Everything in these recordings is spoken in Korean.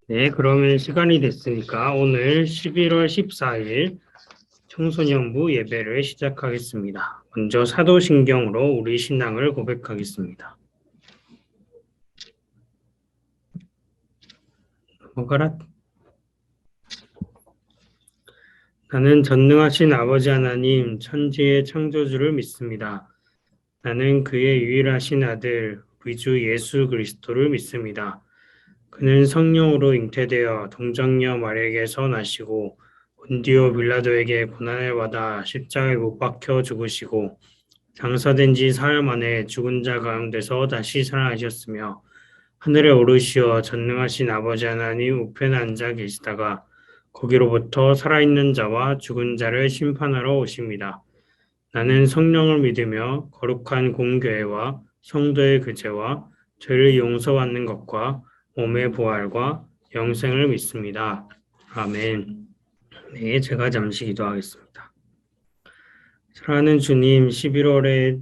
네, 그러면 시간이 됐으니까 오늘 11월 14일 청소년부 예배를 시작하겠습니다. 먼저 사도신경으로 우리 신앙을 고백하겠습니다. 먹어라. 나는 전능하신 아버지 하나님, 천지의 창조주를 믿습니다. 나는 그의 유일하신 아들, 우리 주 예수 그리스도를 믿습니다. 그는 성령으로 잉태되어 동정녀 마리아에게서 나시고 본디오 빌라도에게 고난을 받아 십자가에 못 박혀 죽으시고 장사된 지 사흘 만에 죽은 자 가운데서 다시 살아나셨으며 하늘에 오르시어 전능하신 아버지 하나님 우편에 앉아 계시다가 거기로부터 살아있는 자와 죽은 자를 심판하러 오십니다. 나는 성령을 믿으며 거룩한 공교회와 성도의 교제와 죄를 용서받는 것과 몸의 부활과 영생을 믿습니다. 아멘. 네, 제가 잠시 기도하겠습니다. 사랑하는 주님, 11월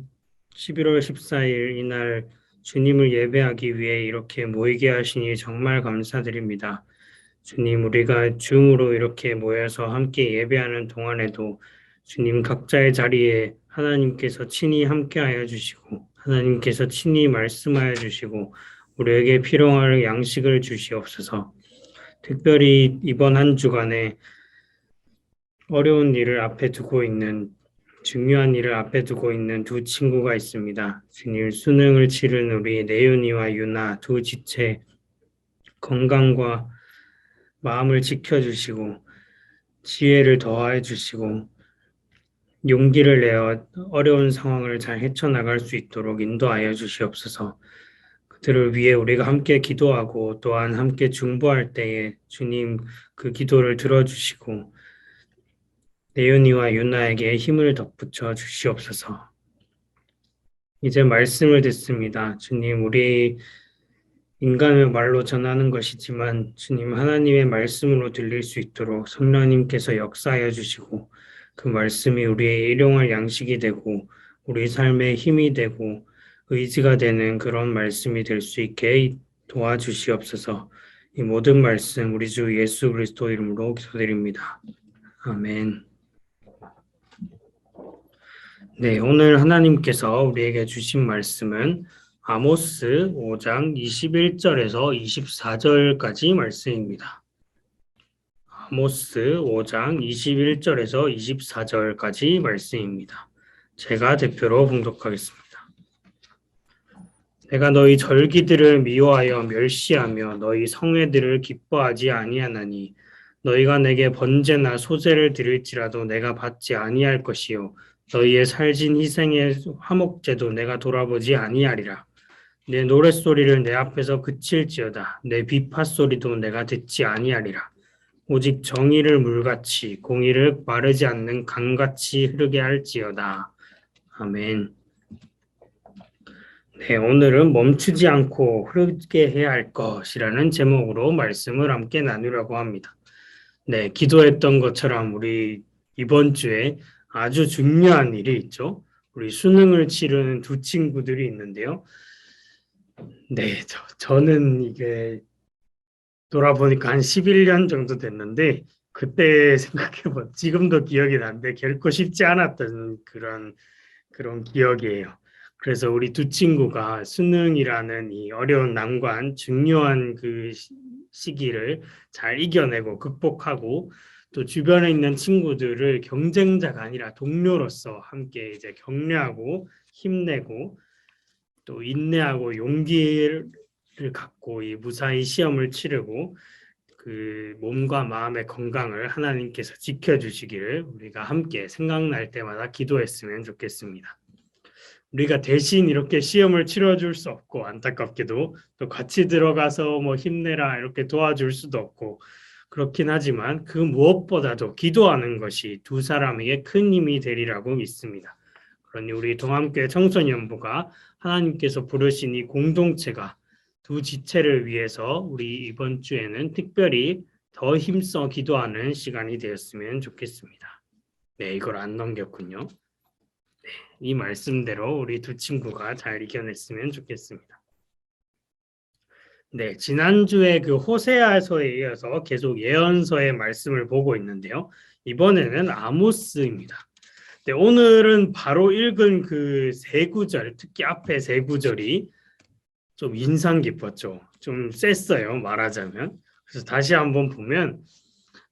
14일 이날 주님을 예배하기 위해 이렇게 모이게 하시니 정말 감사드립니다. 주님, 우리가 줌으로 이렇게 모여서 함께 예배하는 동안에도 주님 각자의 자리에 하나님께서 친히 함께하여 주시고 하나님께서 친히 말씀하여 주시고 우리에게 필요할 양식을 주시옵소서. 특별히 이번 한 주간에 어려운 일을 앞에 두고 있는 중요한 일을 앞에 두고 있는 두 친구가 있습니다. 주님 수능을 치른 우리 내윤이와 유나 두 지체 건강과 마음을 지켜주시고 지혜를 더하여 주시고 용기를 내어 어려운 상황을 잘 헤쳐나갈 수 있도록 인도하여 주시옵소서. 그들을 위해 우리가 함께 기도하고 또한 함께 중보할 때에 주님 그 기도를 들어주시고 내윤이와 유나에게 힘을 덧붙여 주시옵소서. 이제 말씀을 듣습니다. 주님, 우리 인간의 말로 전하는 것이지만 주님 하나님의 말씀으로 들릴 수 있도록 성령님께서 역사하여 주시고 그 말씀이 우리의 일용할 양식이 되고 우리 삶의 힘이 되고 의지가 되는 그런 말씀이 될 수 있게 도와주시옵소서. 이 모든 말씀 우리 주 예수 그리스도 이름으로 기도드립니다. 아멘. 네, 오늘 하나님께서 우리에게 주신 말씀은 아모스 5장 21절에서 24절까지 말씀입니다. 아모스 5장 21절에서 24절까지 말씀입니다. 제가 대표로 봉독하겠습니다. 내가 너희 절기들을 미워하여 멸시하며 너희 성회들을 기뻐하지 아니하나니 너희가 내게 번제나 소제를 드릴지라도 내가 받지 아니할 것이요 너희의 살진 희생의 화목제도 내가 돌아보지 아니하리라. 내 노랫소리를 내 앞에서 그칠지어다. 내 비파소리도 내가 듣지 아니하리라. 오직 정의를 물같이 공의를 마르지 않는 강같이 흐르게 할지어다. 아멘. 네, 오늘은 멈추지 않고 흐르게 해야 할 것이라는 제목으로 말씀을 함께 나누려고 합니다. 네, 기도했던 것처럼 우리 이번 주에 아주 중요한 일이 있죠. 우리 수능을 치르는 두 친구들이 있는데요. 네, 저는 이게 돌아보니까 한 11년 정도 됐는데 그때 생각해보 지금도 기억이 나는데 결코 쉽지 않았던 그런 기억이에요. 그래서 우리 두 친구가 수능이라는 이 어려운 난관, 중요한 그 시기를 잘 이겨내고 극복하고 또 주변에 있는 친구들을 경쟁자가 아니라 동료로서 함께 이제 격려하고 힘내고 또 인내하고 용기를 갖고 이 무사히 시험을 치르고 그 몸과 마음의 건강을 하나님께서 지켜주시기를 우리가 함께 생각날 때마다 기도했으면 좋겠습니다. 우리가 대신 이렇게 시험을 치러줄 수 없고 안타깝게도 또 같이 들어가서 뭐 힘내라 이렇게 도와줄 수도 없고 그렇긴 하지만 그 무엇보다도 기도하는 것이 두 사람에게 큰 힘이 되리라고 믿습니다. 그러니 우리 동암교회 청소년부가 하나님께서 부르신 이 공동체가 두 지체를 위해서 우리 이번 주에는 특별히 더 힘써 기도하는 시간이 되었으면 좋겠습니다. 네, 이걸 안 넘겼군요. 이 말씀대로 우리 두 친구가 잘 이겨냈으면 좋겠습니다. 네, 지난주에 그 호세아서에 이어서 계속 예언서의 말씀을 보고 있는데요. 이번에는 아모스입니다. 네, 오늘은 바로 읽은 그 세 구절, 특히 앞에 세 구절이 좀 인상 깊었죠. 좀 셌어요, 말하자면. 그래서 다시 한번 보면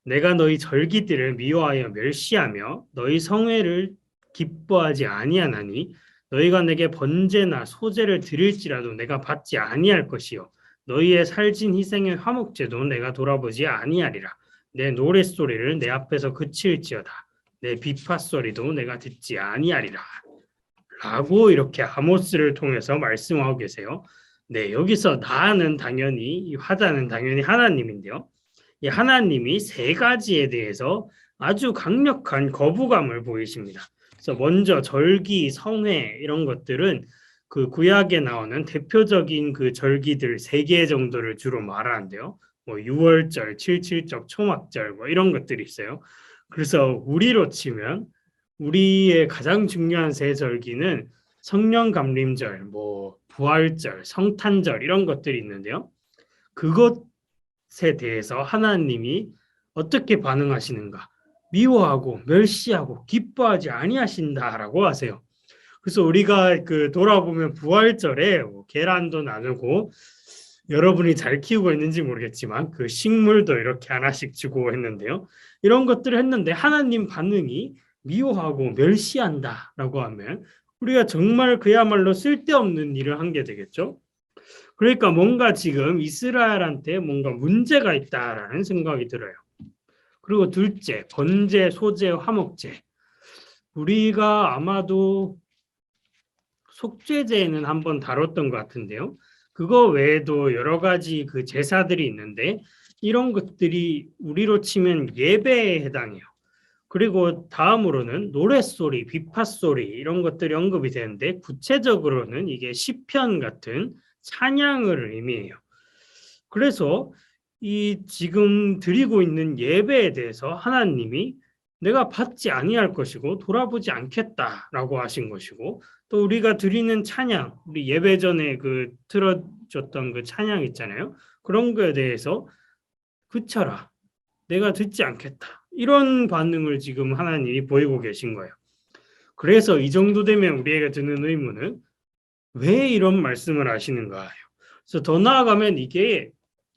내가 너희 절기들을 미워하여 멸시하며 너희 성회를 기뻐하지 아니하나니 너희가 내게 번제나 소제를 드릴지라도 내가 받지 아니할 것이요 너희의 살진 희생의 화목제도 내가 돌아보지 아니하리라. 내 노랫소리를 내 앞에서 그칠지어다. 내 비파소리도 내가 듣지 아니하리라. 라고 이렇게 아모스를 통해서 말씀하고 계세요. 네, 여기서 나는 당연히 이 화자는 당연히 하나님인데요. 이 하나님이 세 가지에 대해서 아주 강력한 거부감을 보이십니다. 그래서 먼저 절기, 성회 이런 것들은 그 구약에 나오는 대표적인 그 절기들 세 개 정도를 주로 말하는데요. 뭐 유월절, 칠칠절, 초막절 뭐 이런 것들이 있어요. 그래서 우리로 치면 우리의 가장 중요한 세 절기는 성령감림절, 뭐 부활절, 성탄절 이런 것들이 있는데요. 그것에 대해서 하나님이 어떻게 반응하시는가? 미워하고 멸시하고 기뻐하지 아니하신다라고 하세요. 그래서 우리가 그 돌아보면 부활절에 뭐 계란도 나누고 여러분이 잘 키우고 있는지 모르겠지만 그 식물도 이렇게 하나씩 주고 했는데요. 이런 것들을 했는데 하나님 반응이 미워하고 멸시한다라고 하면 우리가 정말 그야말로 쓸데없는 일을 한 게 되겠죠. 그러니까 뭔가 지금 이스라엘한테 뭔가 문제가 있다라는 생각이 들어요. 그리고 둘째, 번제, 소제, 화목제. 우리가 아마도 속죄제는 한번 다뤘던 것 같은데요. 그거 외에도 여러 가지 그 제사들이 있는데 이런 것들이 우리로 치면 예배에 해당해요. 그리고 다음으로는 노랫소리, 비파소리 이런 것들이 언급이 되는데 구체적으로는 이게 시편 같은 찬양을 의미해요. 그래서 이 지금 드리고 있는 예배에 대해서 하나님이 내가 받지 아니할 것이고 돌아보지 않겠다라고 하신 것이고 또 우리가 드리는 찬양, 우리 예배 전에 그 틀어줬던 그 찬양 있잖아요. 그런 거에 대해서 그쳐라. 내가 듣지 않겠다. 이런 반응을 지금 하나님이 보이고 계신 거예요. 그래서 이 정도 되면 우리에게 드는 의문은 왜 이런 말씀을 하시는가? 그래서 더 나아가면 이게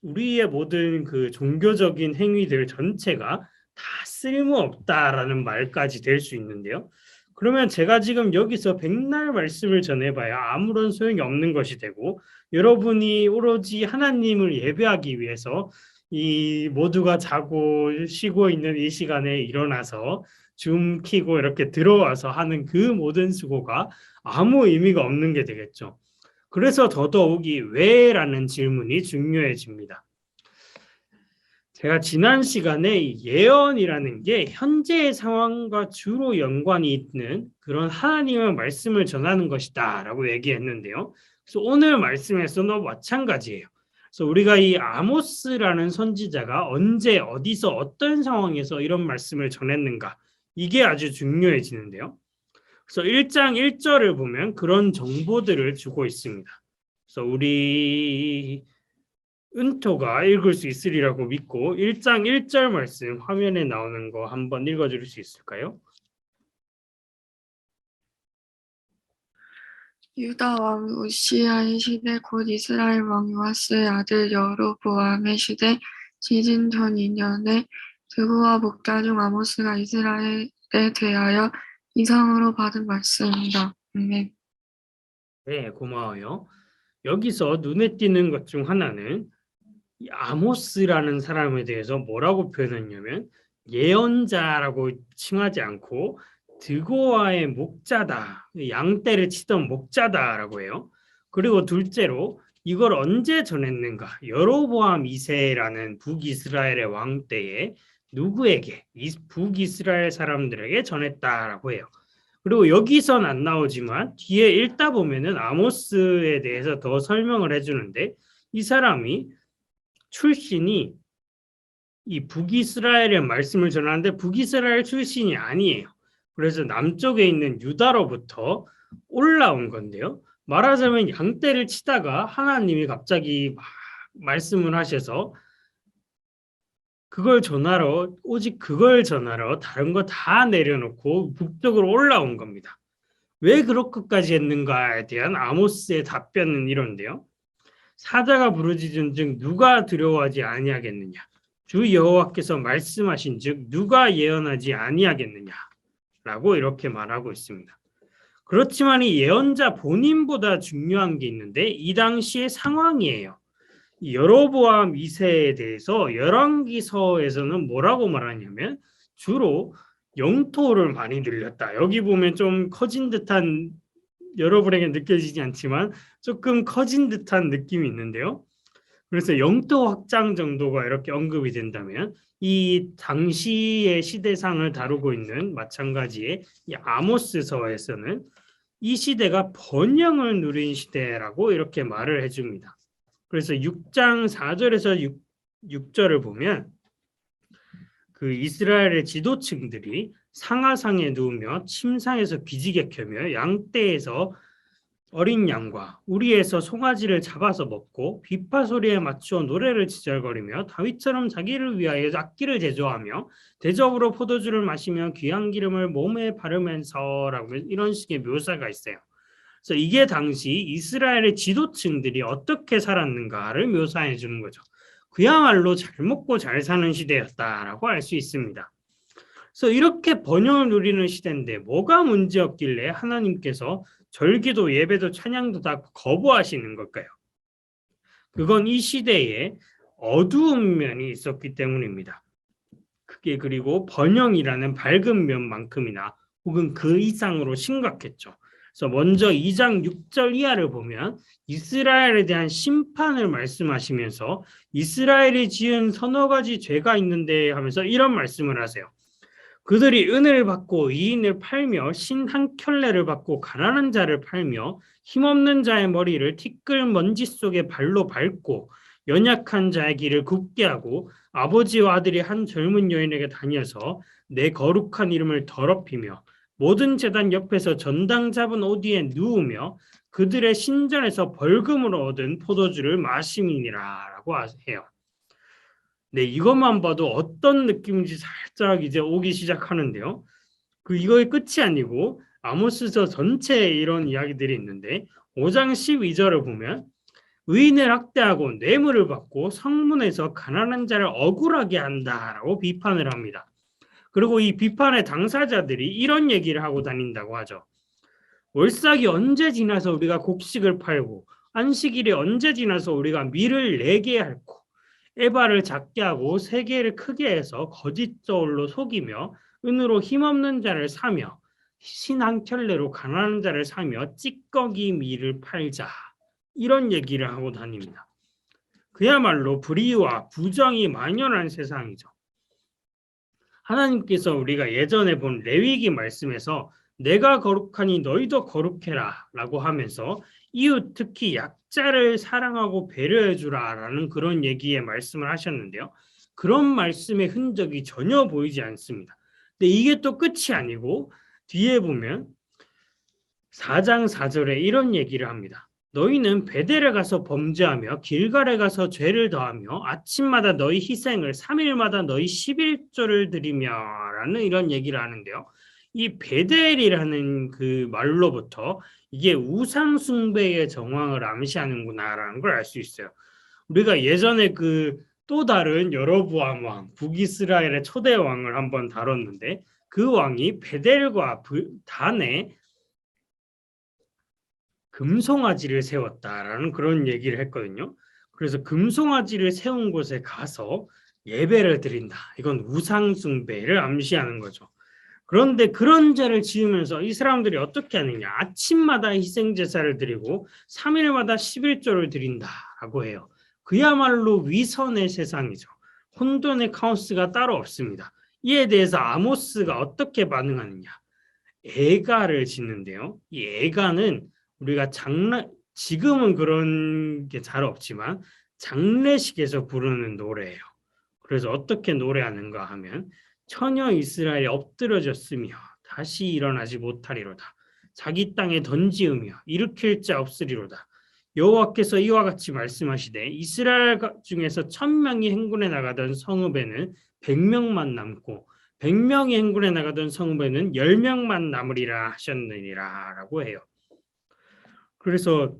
우리의 모든 그 종교적인 행위들 전체가 다 쓸모없다라는 말까지 될 수 있는데요. 그러면 제가 지금 여기서 백날 말씀을 전해봐야 아무런 소용이 없는 것이 되고 여러분이 오로지 하나님을 예배하기 위해서 이 모두가 자고 쉬고 있는 이 시간에 일어나서 줌 키고 이렇게 들어와서 하는 그 모든 수고가 아무 의미가 없는 게 되겠죠. 그래서 더더욱이 왜라는 질문이 중요해집니다. 제가 지난 시간에 예언이라는 게 현재의 상황과 주로 연관이 있는 그런 하나님의 말씀을 전하는 것이다 라고 얘기했는데요. 그래서 오늘 말씀에서도 마찬가지예요. 그래서 우리가 이 아모스라는 선지자가 언제 어디서 어떤 상황에서 이런 말씀을 전했는가 이게 아주 중요해지는데요. 그래서 1장 1절을 보면 그런 정보들을 주고 있습니다. 그래서 우리 은토가 읽을 수 있으리라고 믿고 1장 1절 말씀 화면에 나오는 거 한번 읽어줄 수 있을까요? 유다 왕 우시아의 시대 곧 이스라엘 왕 요아스의 아들 여로보암의 시대 지진 전 2년에 드고와 목자 중 아모스가 이스라엘에 대하여 이상으로 받은 말씀입니다. 아멘. 네, 고마워요. 여기서 눈에 띄는 것 중 하나는 이 아모스라는 사람에 대해서 뭐라고 표현했냐면 예언자라고 칭하지 않고 드고아의 목자다, 양떼를 치던 목자다라고 해요. 그리고 둘째로 이걸 언제 전했는가? 여로보암 2세라는 북이스라엘의 왕 때에 누구에게? 북이스라엘 사람들에게 전했다라고 해요. 그리고 여기선 안 나오지만 뒤에 읽다 보면은 아모스에 대해서 더 설명을 해주는데 이 사람이 출신이 이 북이스라엘의 말씀을 전하는데 북이스라엘 출신이 아니에요. 그래서 남쪽에 있는 유다로부터 올라온 건데요. 말하자면 양떼를 치다가 하나님이 갑자기 막 말씀을 하셔서 그걸 전하러 오직 그걸 전하러 다른 거 다 내려놓고 북쪽으로 올라온 겁니다. 왜 그렇게까지 했는가에 대한 아모스의 답변은 이런데요. 사자가 부르짖은즉 누가 두려워하지 아니하겠느냐. 주 여호와께서 말씀하신즉 누가 예언하지 아니하겠느냐라고 이렇게 말하고 있습니다. 그렇지만 이 예언자 본인보다 중요한 게 있는데 이 당시의 상황이에요. 여로보암 2세에 대해서 열왕기서에서는 뭐라고 말하냐면 주로 영토를 많이 늘렸다. 여기 보면 좀 커진 듯한, 여러분에게 느껴지지 않지만 조금 커진 듯한 느낌이 있는데요. 그래서 영토 확장 정도가 이렇게 언급이 된다면 이 당시의 시대상을 다루고 있는 마찬가지의 이 아모스서에서는 이 시대가 번영을 누린 시대라고 이렇게 말을 해줍니다. 그래서 6장 4절에서 6절을 보면 그 이스라엘의 지도층들이 상하상에 누우며 침상에서 기지개 켜며 양떼에서 어린 양과 우리에서 송아지를 잡아서 먹고 비파 소리에 맞추어 노래를 지절거리며 다윗처럼 자기를 위하여 악기를 제조하며 대접으로 포도주를 마시며 귀한 기름을 몸에 바르면서라고 이런 식의 묘사가 있어요. 그래서 이게 당시 이스라엘의 지도층들이 어떻게 살았는가를 묘사해 주는 거죠. 그야말로 잘 먹고 잘 사는 시대였다라고 할 수 있습니다. 그래서 이렇게 번영을 누리는 시대인데 뭐가 문제였길래 하나님께서 절기도 예배도 찬양도 다 거부하시는 걸까요? 그건 이 시대에 어두운 면이 있었기 때문입니다. 그게 그리고 번영이라는 밝은 면만큼이나 혹은 그 이상으로 심각했죠. 그래서 먼저 2장 6절 이하를 보면 이스라엘에 대한 심판을 말씀하시면서 이스라엘이 지은 서너 가지 죄가 있는데 하면서 이런 말씀을 하세요. 그들이 은혜를 받고 이인을 팔며 신 한 켤레를 받고 가난한 자를 팔며 힘없는 자의 머리를 티끌 먼지 속에 발로 밟고 연약한 자의 길을 굽게 하고 아버지와 아들이 한 젊은 여인에게 다녀서 내 거룩한 이름을 더럽히며 모든 제단 옆에서 전당 잡은 옷 위에 누우며 그들의 신전에서 벌금으로 얻은 포도주를 마심이니라라고 해요. 네, 이것만 봐도 어떤 느낌인지 살짝 이제 오기 시작하는데요. 이거의 끝이 아니고 아모스서 전체에 이런 이야기들이 있는데 5장 12절을 보면 의인을 학대하고 뇌물을 받고 성문에서 가난한 자를 억울하게 한다라고 비판을 합니다. 그리고 이 비판의 당사자들이 이런 얘기를 하고 다닌다고 하죠. 월삭이 언제 지나서 우리가 곡식을 팔고 안식일이 언제 지나서 우리가 밀을 내게 할고 에바를 작게 하고 세계를 크게 해서 거짓 저울로 속이며 은으로 힘없는 자를 사며 신 한 켤레로 가난한 자를 사며 찌꺼기 밀을 팔자, 이런 얘기를 하고 다닙니다. 그야말로 불의와 부정이 만연한 세상이죠. 하나님께서 우리가 예전에 본 레위기 말씀에서 내가 거룩하니 너희도 거룩해라 라고 하면서 이웃 특히 약자를 사랑하고 배려해 주라라는 그런 얘기에 말씀을 하셨는데요. 그런 말씀의 흔적이 전혀 보이지 않습니다. 근데 이게 또 끝이 아니고 뒤에 보면 4장 4절에 이런 얘기를 합니다. 너희는 베델에 가서 범죄하며 길갈에 가서 죄를 더하며 아침마다 너희 희생을 3일마다 너희 11조를 드리며 라는 이런 얘기를 하는데요. 이 베델이라는 그 말로부터 이게 우상 숭배의 정황을 암시하는구나라는 걸 알 수 있어요. 우리가 예전에 그 또 다른 여로보암 왕, 북이스라엘의 초대 왕을 한번 다뤘는데 그 왕이 베델과 단에 금송아지를 세웠다라는 그런 얘기를 했거든요. 그래서 금송아지를 세운 곳에 가서 예배를 드린다. 이건 우상숭배를 암시하는 거죠. 그런데 그런 죄를 지으면서 이 사람들이 어떻게 하느냐. 아침마다 희생제사를 드리고 3일마다 11조를 드린다라고 해요. 그야말로 위선의 세상이죠. 혼돈의 카오스가 따로 없습니다. 이에 대해서 아모스가 어떻게 반응하느냐. 애가를 짓는데요. 이 애가는 우리가 지금은 그런 게 잘 없지만 장례식에서 부르는 노래예요. 그래서 어떻게 노래하는가 하면 처녀 이스라엘이 엎드러졌으며 다시 일어나지 못하리로다. 자기 땅에 던지으며 일으킬 자 없으리로다. 여호와께서 이와 같이 말씀하시되 이스라엘 중에서 1000명이 행군에 나가던 성읍에는 100명만 남고 100명이 행군에 나가던 성읍에는 10명만 남으리라 하셨느니라 라고 해요. 그래서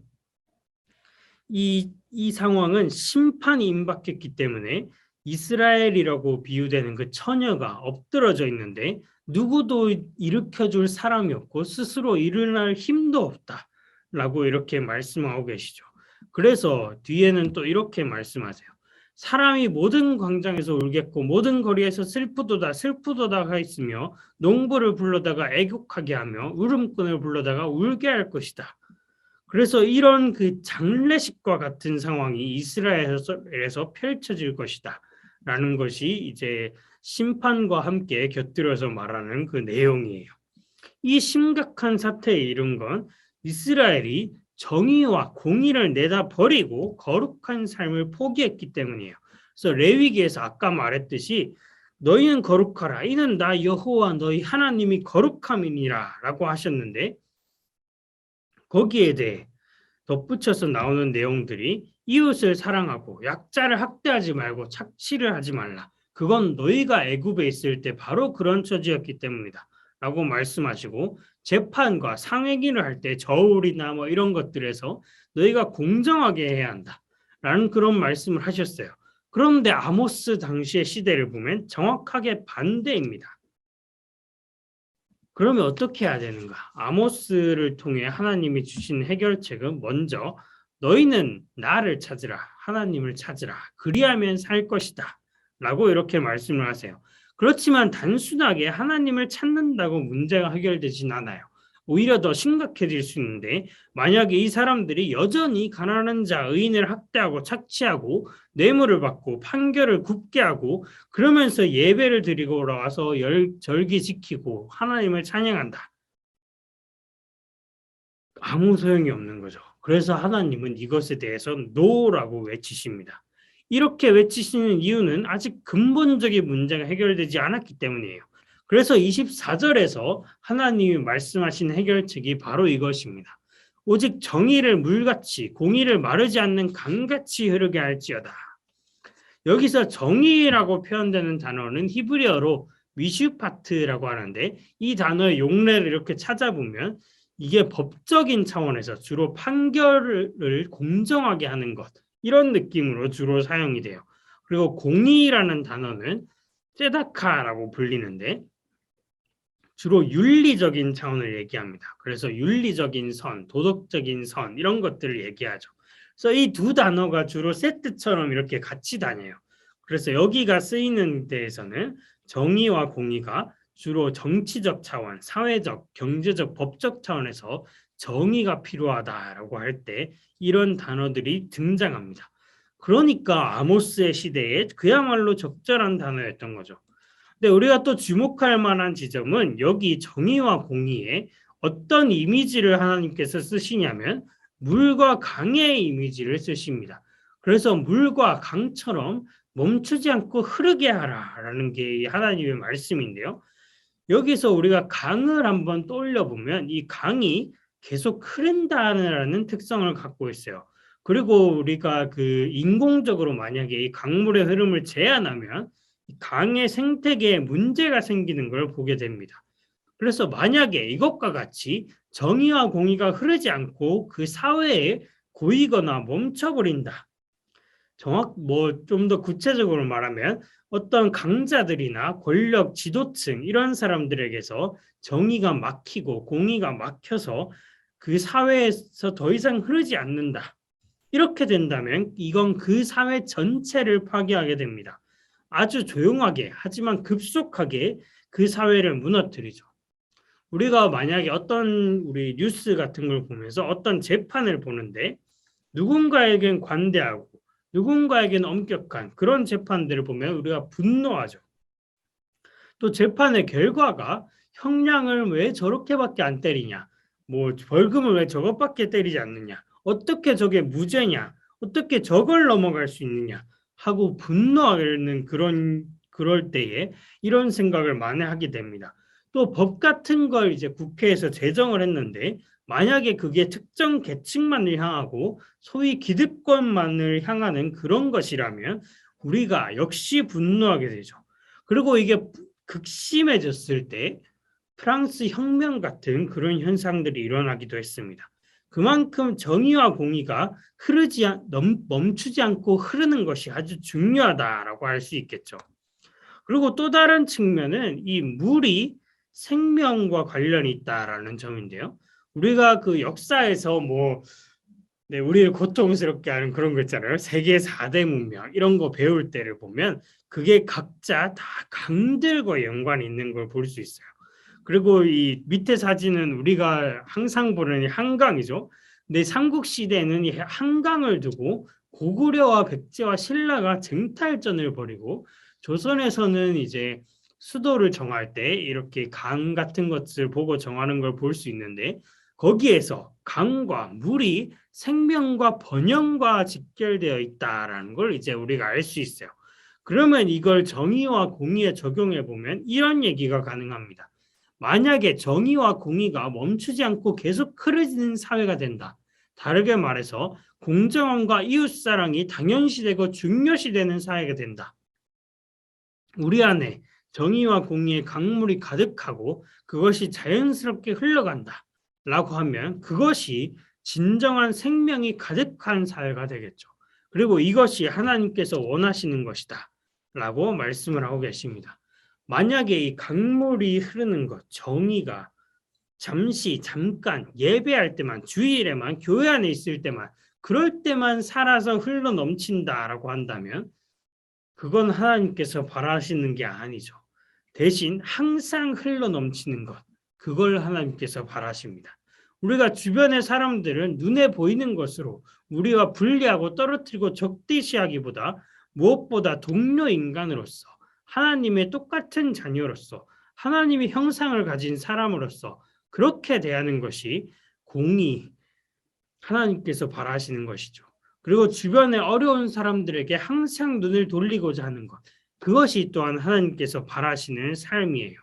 이 상황은 심판이 임박했기 때문에 이스라엘이라고 비유되는 그 처녀가 엎드러져 있는데 누구도 일으켜줄 사람이 없고 스스로 일어날 힘도 없다라고 이렇게 말씀하고 계시죠. 그래서 뒤에는 또 이렇게 말씀하세요. 사람이 모든 광장에서 울겠고 모든 거리에서 슬프도다 슬프도다 하였으며 농부를 불러다가 애곡하게 하며 울음꾼을 불러다가 울게 할 것이다. 그래서 이런 그 장례식과 같은 상황이 이스라엘에서 펼쳐질 것이다 라는 것이 이제 심판과 함께 곁들여서 말하는 그 내용이에요. 이 심각한 사태에 이른 건 이스라엘이 정의와 공의를 내다 버리고 거룩한 삶을 포기했기 때문이에요. 그래서 레위기에서 아까 말했듯이 너희는 거룩하라 이는 나 여호와 너희 하나님이 거룩함이니라 라고 하셨는데 거기에 대해 덧붙여서 나오는 내용들이 이웃을 사랑하고 약자를 학대하지 말고 착취를 하지 말라. 그건 너희가 애굽에 있을 때 바로 그런 처지였기 때문이다. 라고 말씀하시고 재판과 상회기를 할 때 저울이나 뭐 이런 것들에서 너희가 공정하게 해야 한다. 라는 그런 말씀을 하셨어요. 그런데 아모스 당시의 시대를 보면 정확하게 반대입니다. 그러면 어떻게 해야 되는가? 아모스를 통해 하나님이 주신 해결책은 먼저 너희는 나를 찾으라. 하나님을 찾으라. 그리하면 살 것이다. 라고 이렇게 말씀을 하세요. 그렇지만 단순하게 하나님을 찾는다고 문제가 해결되진 않아요. 오히려 더 심각해질 수 있는데 만약에 이 사람들이 여전히 가난한 자, 의인을 학대하고 착취하고 뇌물을 받고 판결을 굽게 하고 그러면서 예배를 드리고 올라와서 절기 지키고 하나님을 찬양한다. 아무 소용이 없는 거죠. 그래서 하나님은 이것에 대해서 노라고 외치십니다. 이렇게 외치시는 이유는 아직 근본적인 문제가 해결되지 않았기 때문이에요. 그래서 24절에서 하나님이 말씀하신 해결책이 바로 이것입니다. 오직 정의를 물같이 공의를 마르지 않는 강같이 흐르게 할지어다. 여기서 정의라고 표현되는 단어는 히브리어로 미슈파트라고 하는데 이 단어의 용례를 이렇게 찾아보면 이게 법적인 차원에서 주로 판결을 공정하게 하는 것 이런 느낌으로 주로 사용이 돼요. 그리고 공의라는 단어는 세다카라고 불리는데 주로 윤리적인 차원을 얘기합니다. 그래서 윤리적인 선, 도덕적인 선 이런 것들을 얘기하죠. 그래서 이 두 단어가 주로 세트처럼 이렇게 같이 다녀요. 그래서 여기가 쓰이는 데에서는 정의와 공의가 주로 정치적 차원, 사회적, 경제적, 법적 차원에서 정의가 필요하다라고 할 때 이런 단어들이 등장합니다. 그러니까 아모스의 시대에 그야말로 적절한 단어였던 거죠. 근데 우리가 또 주목할 만한 지점은 여기 정의와 공의에 어떤 이미지를 하나님께서 쓰시냐면 물과 강의 이미지를 쓰십니다. 그래서 물과 강처럼 멈추지 않고 흐르게 하라라는 게 하나님의 말씀인데요. 여기서 우리가 강을 한번 떠올려 보면 이 강이 계속 흐른다는 특성을 갖고 있어요. 그리고 우리가 그 인공적으로 만약에 이 강물의 흐름을 제한하면 강의 생태계에 문제가 생기는 걸 보게 됩니다. 그래서 만약에 이것과 같이 정의와 공의가 흐르지 않고 그 사회에 고이거나 멈춰버린다. 좀 더 구체적으로 말하면 어떤 강자들이나 권력 지도층 이런 사람들에게서 정의가 막히고 공의가 막혀서 그 사회에서 더 이상 흐르지 않는다. 이렇게 된다면 이건 그 사회 전체를 파괴하게 됩니다. 아주 조용하게 하지만 급속하게 그 사회를 무너뜨리죠. 우리가 만약에 어떤 우리 뉴스 같은 걸 보면서 어떤 재판을 보는데 누군가에겐 관대하고 누군가에겐 엄격한 그런 재판들을 보면 우리가 분노하죠. 또 재판의 결과가 형량을 왜 저렇게밖에 안 때리냐, 뭐 벌금을 왜 저것밖에 때리지 않느냐, 어떻게 저게 무죄냐, 어떻게 저걸 넘어갈 수 있느냐 하고 분노하는 그럴 때에 이런 생각을 많이 하게 됩니다. 또 법 같은 걸 이제 국회에서 제정을 했는데 만약에 그게 특정 계층만을 향하고 소위 기득권만을 향하는 그런 것이라면 우리가 역시 분노하게 되죠. 그리고 이게 극심해졌을 때 프랑스 혁명 같은 그런 현상들이 일어나기도 했습니다. 그만큼 정의와 공의가 멈추지 않고 흐르는 것이 아주 중요하다라고 할 수 있겠죠. 그리고 또 다른 측면은 이 물이 생명과 관련이 있다라는 점인데요. 우리가 그 역사에서 네, 우리를 고통스럽게 하는 그런 거 있잖아요. 세계 4대 문명 이런 거 배울 때를 보면 그게 각자 다 강들과 연관이 있는 걸 볼 수 있어요. 그리고 이 밑에 사진은 우리가 항상 보는 이 한강이죠. 근데 삼국 시대에는 이 한강을 두고 고구려와 백제와 신라가 쟁탈전을 벌이고 조선에서는 이제 수도를 정할 때 이렇게 강 같은 것을 보고 정하는 걸 볼 수 있는데 거기에서 강과 물이 생명과 번영과 직결되어 있다라는 걸 이제 우리가 알 수 있어요. 그러면 이걸 정의와 공의에 적용해 보면 이런 얘기가 가능합니다. 만약에 정의와 공의가 멈추지 않고 계속 흐르는 사회가 된다. 다르게 말해서 공정함과 이웃사랑이 당연시되고 중요시되는 사회가 된다. 우리 안에 정의와 공의의 강물이 가득하고 그것이 자연스럽게 흘러간다. 라고 하면 그것이 진정한 생명이 가득한 사회가 되겠죠. 그리고 이것이 하나님께서 원하시는 것이다. 라고 말씀을 하고 계십니다. 만약에 이 강물이 흐르는 것, 정의가 잠깐 예배할 때만, 주일에만, 교회 안에 있을 때만, 그럴 때만 살아서 흘러 넘친다라고 한다면 그건 하나님께서 바라시는 게 아니죠. 대신 항상 흘러 넘치는 것, 그걸 하나님께서 바라십니다. 우리가 주변의 사람들은 눈에 보이는 것으로 우리와 분리하고 떨어뜨리고 적대시하기보다 무엇보다 동료 인간으로서 하나님의 똑같은 자녀로서 하나님의 형상을 가진 사람으로서 그렇게 대하는 것이 공의, 하나님께서 바라시는 것이죠. 그리고 주변에 어려운 사람들에게 항상 눈을 돌리고자 하는 것. 그것이 또한 하나님께서 바라시는 삶이에요.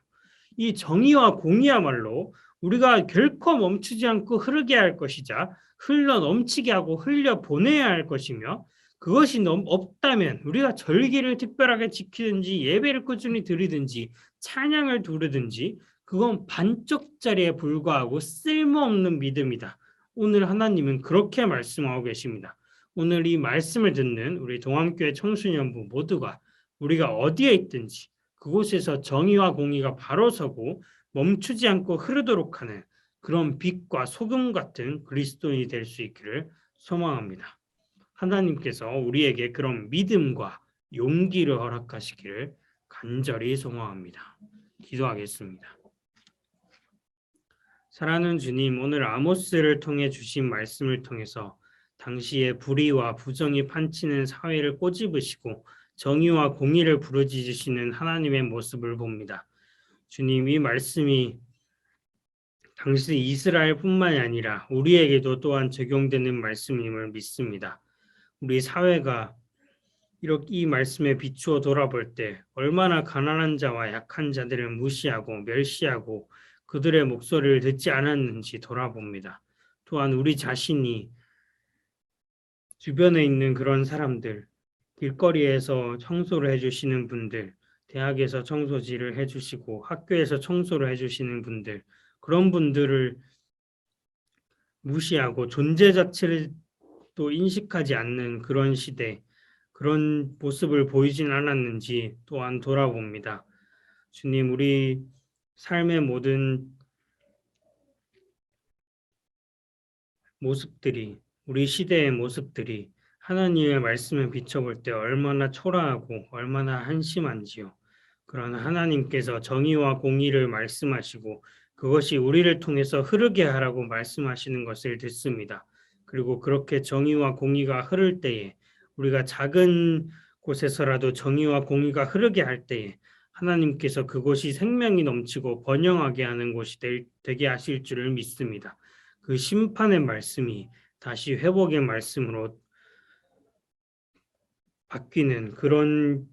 이 정의와 공의야말로 우리가 결코 멈추지 않고 흐르게 할 것이자 흘러 넘치게 하고 흘려 보내야 할 것이며 그것이 없다면 우리가 절기를 특별하게 지키든지 예배를 꾸준히 드리든지 찬양을 두르든지 그건 반쪽짜리에 불과하고 쓸모없는 믿음이다. 오늘 하나님은 그렇게 말씀하고 계십니다. 오늘 이 말씀을 듣는 우리 동암교회 청소년부 모두가 우리가 어디에 있든지 그곳에서 정의와 공의가 바로 서고 멈추지 않고 흐르도록 하는 그런 빛과 소금 같은 그리스도인이 될 수 있기를 소망합니다. 하나님께서 우리에게 그런 믿음과 용기를 허락하시기를 간절히 소망합니다. 기도하겠습니다. 사랑하는 주님, 오늘 아모스를 통해 주신 말씀을 통해서 당시의 불의와 부정이 판치는 사회를 꼬집으시고 정의와 공의를 부르짖으시는 하나님의 모습을 봅니다. 주님, 이 말씀이 당시 이스라엘뿐만이 아니라 우리에게도 또한 적용되는 말씀임을 믿습니다. 우리 사회가 이렇게 이 말씀에 비추어 돌아볼 때 얼마나 가난한 자와 약한 자들을 무시하고 멸시하고 그들의 목소리를 듣지 않았는지 돌아봅니다. 또한 우리 자신이 주변에 있는 그런 사람들, 길거리에서 청소를 해주시는 분들, 대학에서 청소지를 해주시고 학교에서 청소를 해주시는 분들, 그런 분들을 무시하고 존재 자체를 또 인식하지 않는 그런 시대, 그런 모습을 보이진 않았는지 또한 돌아봅니다. 주님, 우리 삶의 모든 모습들이, 우리 시대의 모습들이 하나님의 말씀을 비춰볼 때 얼마나 초라하고 얼마나 한심한지요. 그러나 하나님께서 정의와 공의를 말씀하시고 그것이 우리를 통해서 흐르게 하라고 말씀하시는 것을 듣습니다. 그리고 그렇게 정의와 공의가 흐를 때에 우리가 작은 곳에서라도 정의와 공의가 흐르게 할 때에 하나님께서 그곳이 생명이 넘치고 번영하게 하는 곳이 되게 하실 줄을 믿습니다. 그 심판의 말씀이 다시 회복의 말씀으로 바뀌는 그런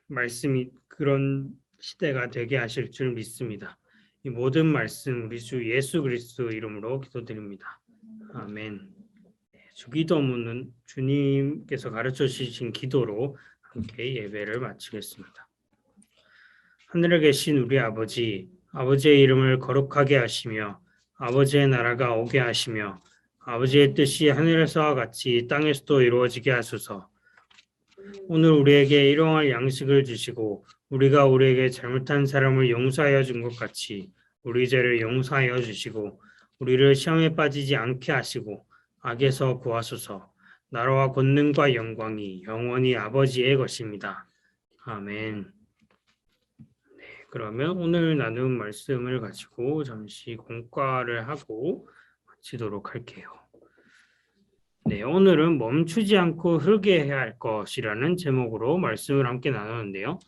말씀이 그런 시대가 되게 하실 줄 믿습니다. 이 모든 말씀 우리 주 예수 그리스도 이름으로 기도드립니다. 아멘. 주기도문은 주님께서 가르쳐 주신 기도로 함께 예배를 마치겠습니다. 하늘에 계신 우리 아버지, 아버지의 이름을 거룩하게 하시며 아버지의 나라가 오게 하시며 아버지의 뜻이 하늘에서와 같이 땅에서도 이루어지게 하소서. 오늘 우리에게 일용할 양식을 주시고 우리가 우리에게 잘못한 사람을 용서하여 준 것 같이 우리 죄를 용서하여 주시고 우리를 시험에 빠지지 않게 하시고 악에서 구하소서. 나라와 권능과 영광이 영원히 아버지의 것입니다. 아멘. 그러면 오늘 나눈 말씀을 가지고 잠시 공과를 하고 마치도록 할게요. 네, 오늘은 멈추지 않고 흐르게 해야 할 것이라는 제목으로 말씀을 함께 나누는데요.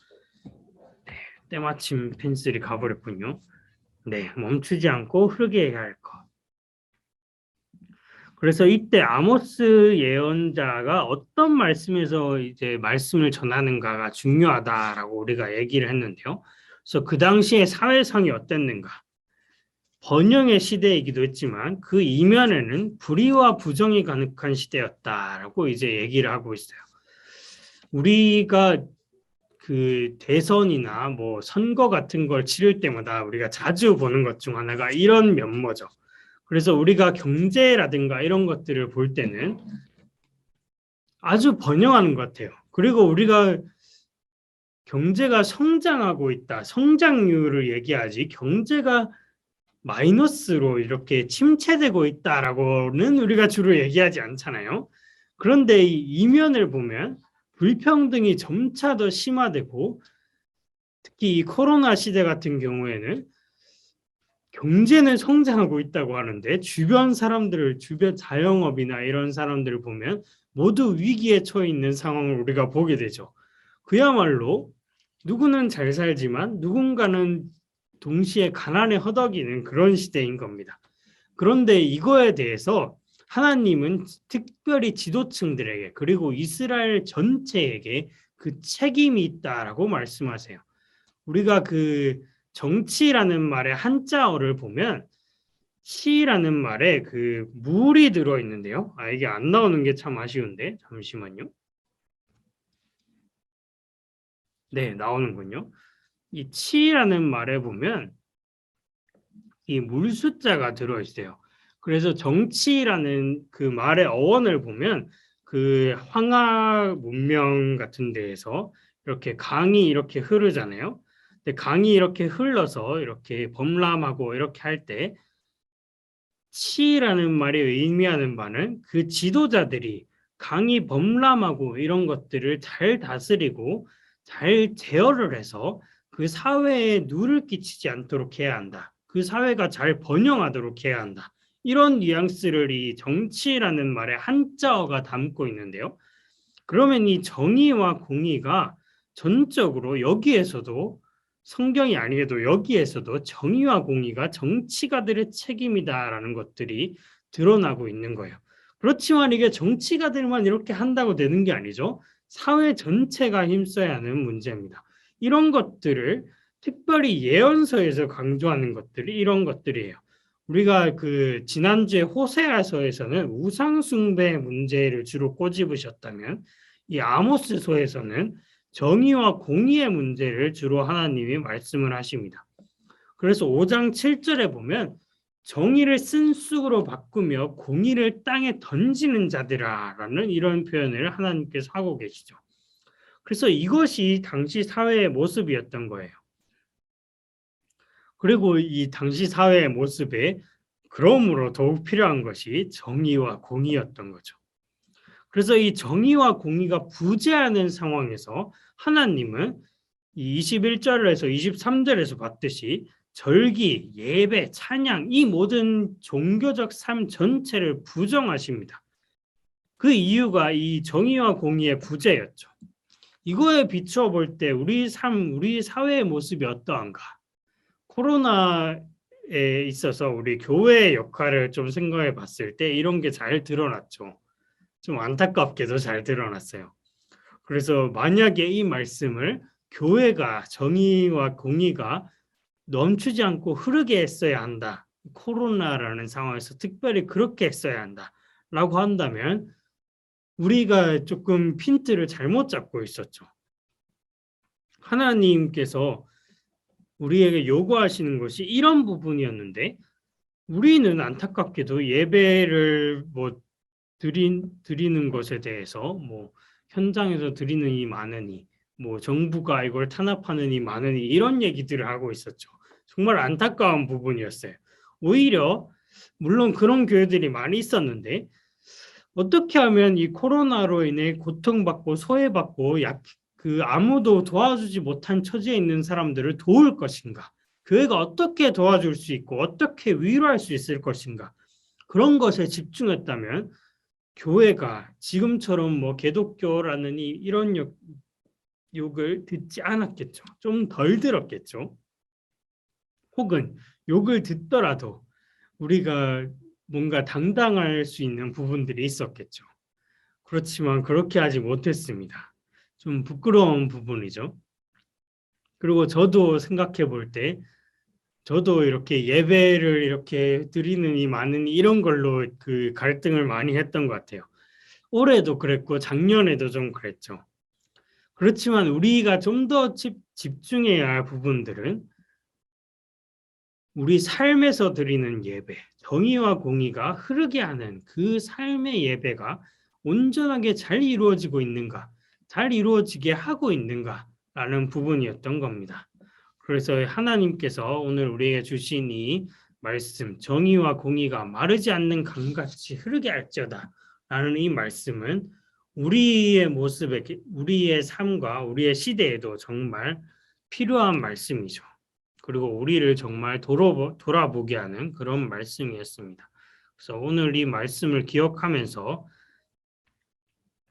네, 때마침 펜슬이 가버렸군요. 네, 멈추지 않고 흐르게 해야 할 것. 그래서 이때 아모스 예언자가 어떤 말씀에서 이제 말씀을 전하는가가 중요하다라고 우리가 얘기를 했는데요. 그래서 그 당시에 사회상이 어땠는가? 번영의 시대이기도 했지만 그 이면에는 불의와 부정이 가득한 시대였다라고 이제 얘기를 하고 있어요. 우리가 그 대선이나 뭐 선거 같은 걸 치를 때마다 우리가 자주 보는 것 중 하나가 이런 면모죠. 그래서 우리가 경제라든가 이런 것들을 볼 때는 아주 번영하는 것 같아요. 그리고 우리가 경제가 성장하고 있다, 성장률을 얘기하지 경제가 마이너스로 이렇게 침체되고 있다라고는 우리가 주로 얘기하지 않잖아요. 그런데 이 이면을 보면 불평등이 점차 더 심화되고 특히 이 코로나 시대 같은 경우에는 경제는 성장하고 있다고 하는데 주변 사람들을 주변 자영업이나 이런 사람들을 보면 모두 위기에 처해 있는 상황을 우리가 보게 되죠. 그야말로 누구는 잘 살지만 누군가는 동시에 가난에 허덕이는 그런 시대인 겁니다. 그런데 이거에 대해서 하나님은 특별히 지도층들에게 그리고 이스라엘 전체에게 그 책임이 있다라고 말씀하세요. 우리가 그 정치라는 말의 한자어를 보면 치라는 말에 그 물이 들어 있는데요. 이게 안 나오는 게 참 아쉬운데 잠시만요. 네, 나오는군요. 이 치라는 말에 보면 이 물숫자가 들어 있어요. 그래서 정치라는 그 말의 어원을 보면 그 황하 문명 같은 데에서 이렇게 강이 이렇게 흐르잖아요. 근데 강이 이렇게 흘러서 이렇게 범람하고 이렇게 할 때 치라는 말이 의미하는 바는 그 지도자들이 강이 범람하고 이런 것들을 잘 다스리고 잘 제어를 해서 그 사회에 누를 끼치지 않도록 해야 한다. 그 사회가 잘 번영하도록 해야 한다. 이런 뉘앙스를 이 정치라는 말의 한자어가 담고 있는데요. 그러면 이 정의와 공의가 전적으로 여기에서도 성경이 아니어도 여기에서도 정의와 공의가 정치가들의 책임이다라는 것들이 드러나고 있는 거예요. 그렇지만 이게 정치가들만 이렇게 한다고 되는 게 아니죠. 사회 전체가 힘써야 하는 문제입니다. 이런 것들을 특별히 예언서에서 강조하는 것들이 이런 것들이에요. 우리가 그 지난주에 호세아서에서는 우상 숭배 문제를 주로 꼬집으셨다면 이 아모스서에서는 정의와 공의의 문제를 주로 하나님이 말씀을 하십니다. 그래서 5장 7절에 보면 정의를 쓴 쑥으로 바꾸며 공의를 땅에 던지는 자들아라는 이런 표현을 하나님께서 하고 계시죠. 그래서 이것이 당시 사회의 모습이었던 거예요. 그리고 이 당시 사회의 모습에 그러므로 더욱 필요한 것이 정의와 공의였던 거죠. 그래서 이 정의와 공의가 부재하는 상황에서 하나님은 이 21절에서 23절에서 봤듯이 절기, 예배, 찬양 이 모든 종교적 삶 전체를 부정하십니다. 그 이유가 이 정의와 공의의 부재였죠. 이거에 비추어 볼 때 우리 삶, 우리 사회의 모습이 어떠한가? 코로나에 있어서 우리 교회의 역할을 좀 생각해 봤을 때 이런 게 잘 드러났죠. 좀 안타깝게도 잘 드러났어요. 그래서 만약에 이 말씀을 교회가 정의와 공의가 멈추지 않고 흐르게 했어야 한다. 코로나라는 상황에서 특별히 그렇게 했어야 한다. 라고 한다면 우리가 조금 핀트를 잘못 잡고 있었죠. 하나님께서 우리에게 요구하시는 것이 이런 부분이었는데 우리는 안타깝게도 예배를 드리는 것에 대해서 현장에서 드리는 이 많으니 정부가 이걸 탄압하는 이 많으니 이런 얘기들을 하고 있었죠. 정말 안타까운 부분이었어요. 오히려 물론 그런 교회들이 많이 있었는데 어떻게 하면 이 코로나로 인해 고통받고 소외받고 아무도 도와주지 못한 처지에 있는 사람들을 도울 것인가? 교회가 어떻게 도와줄 수 있고 어떻게 위로할 수 있을 것인가? 그런 것에 집중했다면 교회가 지금처럼 개독교라는 이런 욕을 듣지 않았겠죠. 좀 덜 들었겠죠. 혹은 욕을 듣더라도 우리가 뭔가 당당할 수 있는 부분들이 있었겠죠. 그렇지만 그렇게 하지 못했습니다. 좀 부끄러운 부분이죠. 그리고 저도 생각해 볼 때 저도 이렇게 예배를 이렇게 드리는 이 많은 이런 걸로 그 갈등을 많이 했던 것 같아요. 올해도 그랬고 작년에도 좀 그랬죠. 그렇지만 우리가 좀 더 집중해야 할 부분들은 우리 삶에서 드리는 예배, 정의와 공의가 흐르게 하는 그 삶의 예배가 온전하게 잘 이루어지고 있는가, 잘 이루어지게 하고 있는가라는 부분이었던 겁니다. 그래서 하나님께서 오늘 우리에게 주신 이 말씀, 정의와 공의가 마르지 않는 강같이 흐르게 할지어다 라는 이 말씀은 우리의 모습에, 우리의 삶과 우리의 시대에도 정말 필요한 말씀이죠. 그리고 우리를 정말 돌아보게 하는 그런 말씀이었습니다. 그래서 오늘 이 말씀을 기억하면서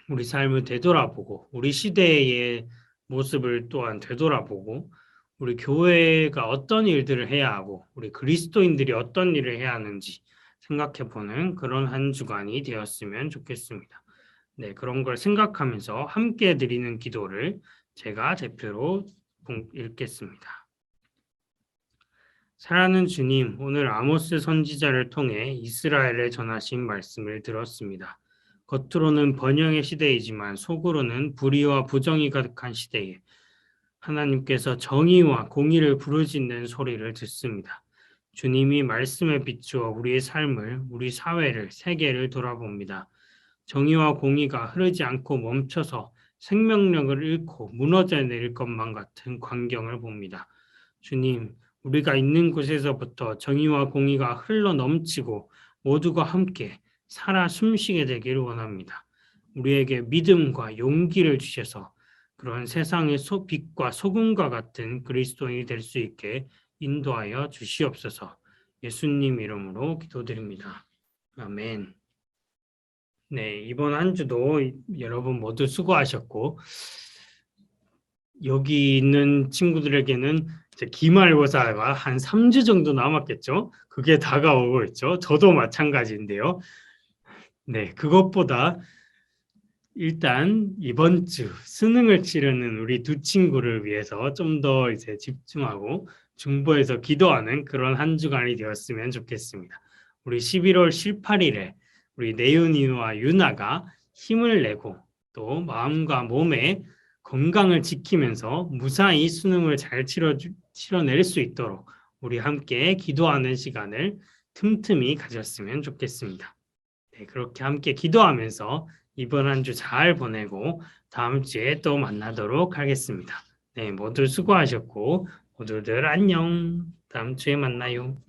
우리 삶을 되돌아보고 우리 시대의 모습을 또한 되돌아보고 우리 교회가 어떤 일들을 해야 하고 우리 그리스도인들이 어떤 일을 해야 하는지 생각해보는 그런 한 주간이 되었으면 좋겠습니다. 네, 그런 걸 생각하면서 함께 드리는 기도를 제가 대표로 읽겠습니다. 사랑하는 주님, 오늘 아모스 선지자를 통해 이스라엘에 전하신 말씀을 들었습니다. 겉으로는 번영의 시대이지만 속으로는 불의와 부정이 가득한 시대에 하나님께서 정의와 공의를 부르짖는 소리를 듣습니다. 주님이 말씀에 비추어 우리의 삶을, 우리 사회를, 세계를 돌아봅니다. 정의와 공의가 흐르지 않고 멈춰서 생명력을 잃고 무너져 내릴 것만 같은 광경을 봅니다. 주님, 우리가 있는 곳에서부터 정의와 공의가 흘러 넘치고 모두가 함께 살아 숨쉬게 되기를 원합니다. 우리에게 믿음과 용기를 주셔서 그런 세상의 빛과 소금과 같은 그리스도인이 될 수 있게 인도하여 주시옵소서. 예수님 이름으로 기도드립니다. 아멘. 네, 이번 한 주도 여러분 모두 수고하셨고 여기 있는 친구들에게는 이제 기말고사가 한 3주 정도 남았겠죠. 그게 다가오고 있죠. 저도 마찬가지인데요. 네, 그것보다 일단 이번 주 수능을 치르는 우리 두 친구를 위해서 좀 더 이제 집중하고 중보해서 기도하는 그런 한 주간이 되었으면 좋겠습니다. 우리 11월 18일에 우리 내윤이와 유나가 힘을 내고 또 마음과 몸에 건강을 지키면서 무사히 수능을 잘 치러낼 수 있도록 우리 함께 기도하는 시간을 틈틈이 가졌으면 좋겠습니다. 네, 그렇게 함께 기도하면서 이번 한 주 잘 보내고 다음 주에 또 만나도록 하겠습니다. 네, 모두 수고하셨고 모두들 안녕. 다음 주에 만나요.